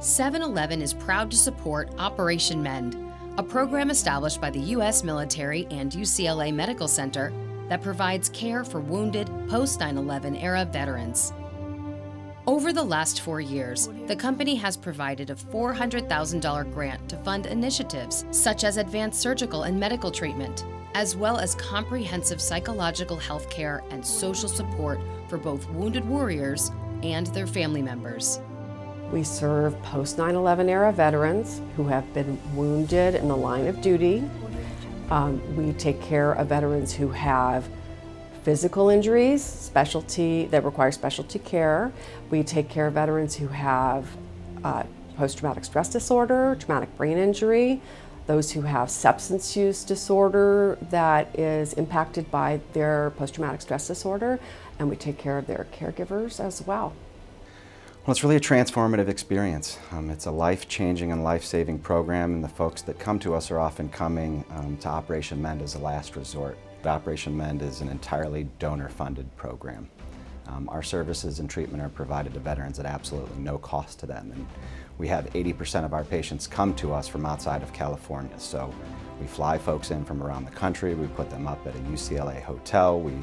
7-Eleven is proud to support Operation Mend, a program established by the U.S. military and UCLA Medical Center that provides care for wounded post-9/11 era veterans. Over the last 4 years, the company has provided a $400,000 grant to fund initiatives such as advanced surgical and medical treatment, as well as comprehensive psychological health care and social support for both wounded warriors and their family members. We serve post-9/11 era veterans who have been wounded in the line of duty. We take care of veterans who have physical injuries, that require specialty care. We take care of veterans who have post-traumatic stress disorder, traumatic brain injury, those who have substance use disorder that is impacted by their post-traumatic stress disorder, and we take care of their caregivers as well. Well, it's really a transformative experience. It's a life-changing and life-saving program, and the folks that come to us are often coming to Operation Mend as a last resort. Operation Mend is an entirely donor-funded program. Our services and treatment are provided to veterans at absolutely no cost to them, and we have 80% of our patients come to us from outside of California. So we fly folks in from around the country, we put them up at a UCLA hotel, we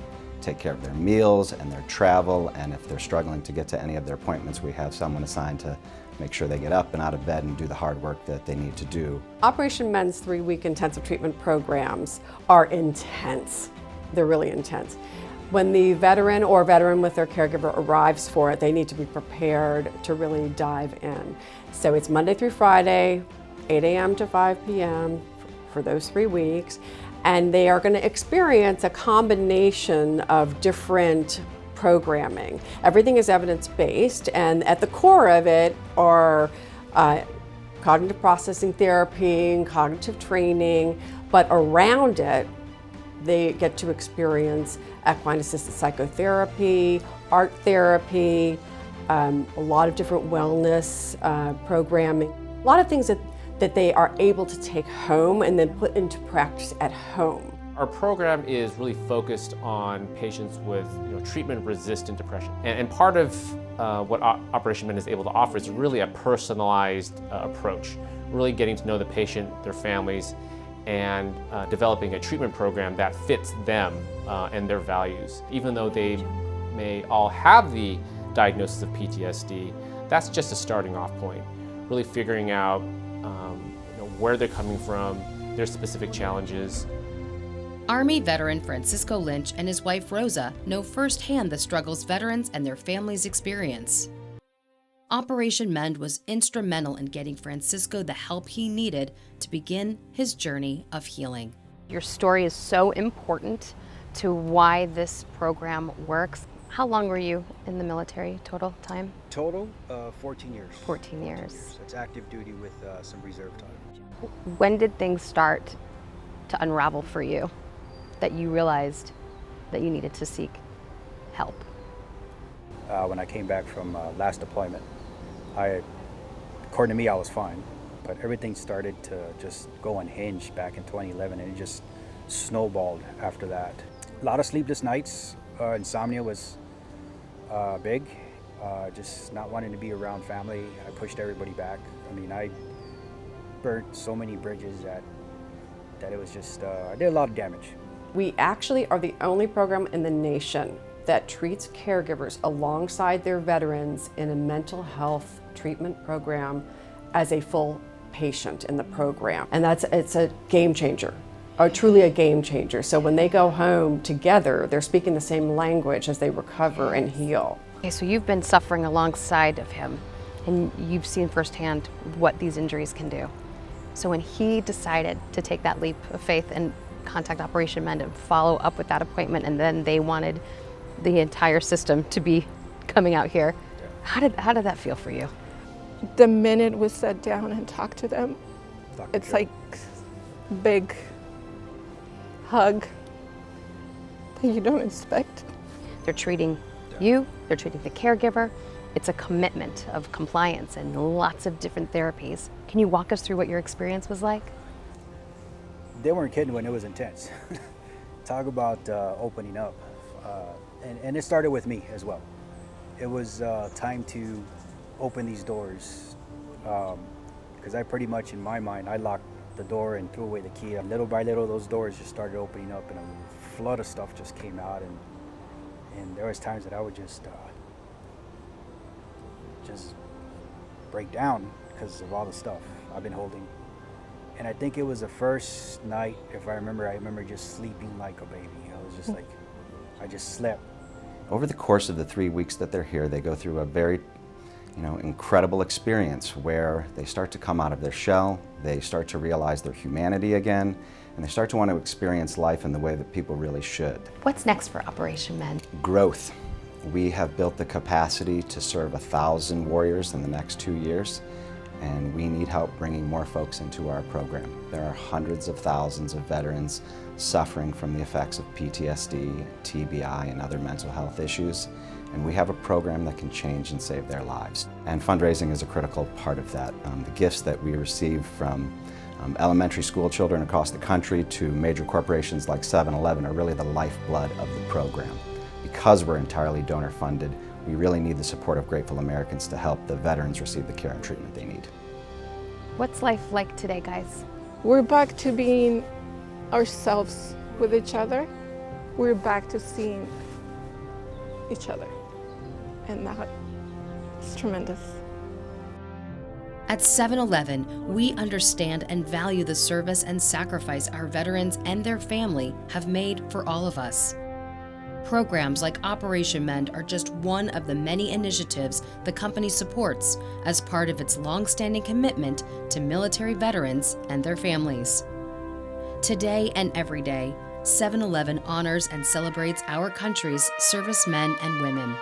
take care of their meals and their travel, and if they're struggling to get to any of their appointments, we have someone assigned to make sure they get up and out of bed and do the hard work that they need to do. Operation Mend's 3-week intensive treatment programs are intense. They're really intense. When the veteran or veteran with their caregiver arrives for it, they need to be prepared to really dive in. So it's Monday through Friday, 8 a.m. to 5 p.m. for those 3 weeks. And they are going to experience a combination of different programming. Everything is evidence-based, and at the core of it are cognitive processing therapy, cognitive training, but around it, they get to experience equine-assisted psychotherapy, art therapy, a lot of different wellness programming, a lot of things that they are able to take home and then put into practice at home. Our program is really focused on patients with treatment-resistant depression. And part of what Operation Mend is able to offer is really a personalized approach, really getting to know the patient, their families, and developing a treatment program that fits them and their values. Even though they may all have the diagnosis of PTSD, that's just a starting off point. Really figuring out where they're coming from, their specific challenges. Army veteran Francisco Lynch and his wife Rosa know firsthand the struggles veterans and their families experience. Operation Mend was instrumental in getting Francisco the help he needed to begin his journey of healing. Your story is so important to why this program works. How long were you in the military total time? Total, 14 years. 14 years. That's active duty with some reserve time. When did things start to unravel for you that you realized that you needed to seek help? When I came back from last deployment, according to me, I was fine, but everything started to just go unhinged back in 2011, and it just snowballed after that. A lot of sleepless nights, insomnia was big, just not wanting to be around family. I pushed everybody back. I mean, I burnt so many bridges that it was just, I did a lot of damage. We actually are the only program in the nation that treats caregivers alongside their veterans in a mental health treatment program as a full patient in the program. And it's a game changer, or truly a game changer. So when they go home together, they're speaking the same language as they recover and heal. Okay, so you've been suffering alongside of him, and you've seen firsthand what these injuries can do. So when he decided to take that leap of faith and contact Operation Mend and follow up with that appointment, and then they wanted the entire system to be coming out here, how did that feel for you? The minute we sat down and talked to them, it's like a big hug that you don't expect. They're treating you, they're treating the caregiver. It's a commitment of compliance and lots of different therapies. Can you walk us through what your experience was like? They weren't kidding when it was intense. Talk about opening up. And it started with me as well. It was time to open these doors, because I pretty much, in my mind, I locked the door and threw away the key. And little by little, those doors just started opening up, and a flood of stuff just came out. And there was times that I would just break down because of all the stuff I've been holding. And I think it was the first night, if I remember just sleeping like a baby. I was just like, I just slept. Over the course of the 3 weeks that they're here, they go through a very incredible experience where they start to come out of their shell, they start to realize their humanity again, and they start to want to experience life in the way that people really should. What's next for Operation Mend? Growth. We have built the capacity to serve 1,000 warriors in the next 2 years, and we need help bringing more folks into our program. There are hundreds of thousands of veterans suffering from the effects of PTSD, TBI, and other mental health issues, and we have a program that can change and save their lives. And fundraising is a critical part of that. The gifts that we receive from elementary school children across the country to major corporations like 7-Eleven are really the lifeblood of the program. Because we're entirely donor funded, we really need the support of grateful Americans to help the veterans receive the care and treatment they need. What's life like today, guys? We're back to being ourselves with each other. We're back to seeing each other. And that is tremendous. At 7-Eleven, we understand and value the service and sacrifice our veterans and their family have made for all of us. Programs like Operation Mend are just one of the many initiatives the company supports as part of its long-standing commitment to military veterans and their families. Today and every day, 7-Eleven honors and celebrates our country's servicemen and women.